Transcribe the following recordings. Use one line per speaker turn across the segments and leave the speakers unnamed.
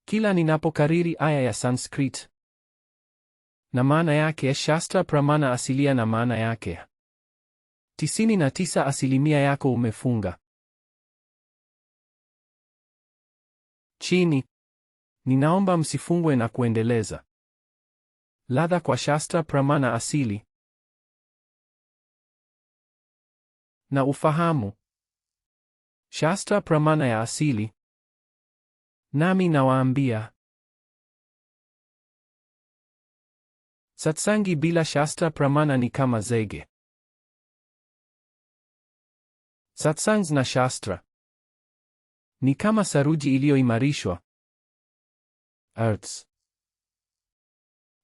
Kila ninapokariri aya ya Sanskrit na maana yake, Shastra Pramana asilia na maana yake, 99% yako umefunga. Chini. Ninaomba msifungwe na kuendeleza. Ladha kwa Shastra Pramana asili na ufahamu. Shastra Pramana ya asili. Nami nawaambia, satsangi bila Shastra Pramana ni kama zege. Satsangs na Shastra ni kama saruji iliyoimarishwa. Arts.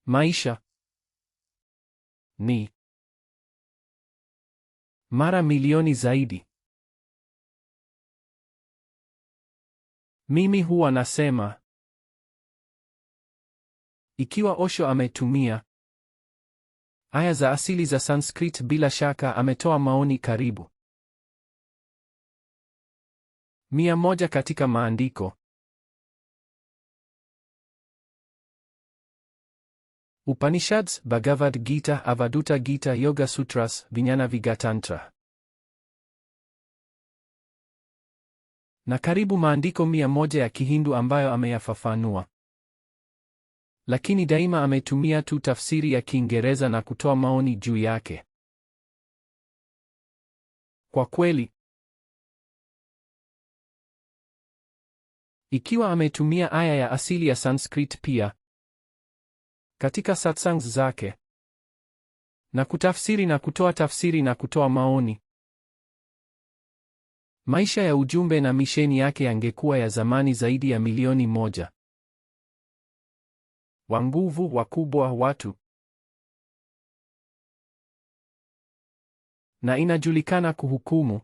Maisha ni mara milioni zaidi. Mimi huwa nasema, ikiwa Osho ametumia aya za asili za Sanskrit, bila shaka ametoa maoni karibu 100 katika maandiko. Upanishads, Bhagavad Gita, Avadhuta Gita, Yoga Sutras, Vijnana Vigatantra, na karibu maandiko 100 ya Kihindu ambayo ameyafafanua. Lakini daima ametumia tu tafsiri ya Kiingereza na kutoa maoni juu yake. Kwa kweli, ikiwa ametumia aya ya asili ya Sanskrit pia katika satsangs zake na kutafsiri na kutoa tafsiri na kutoa maoni, maisha ya ujumbe na misheni yake yangekuwa ya zamani zaidi ya milioni 1. Wa nguvu, wakubwa, watu. Na inajulikana kuhukumu.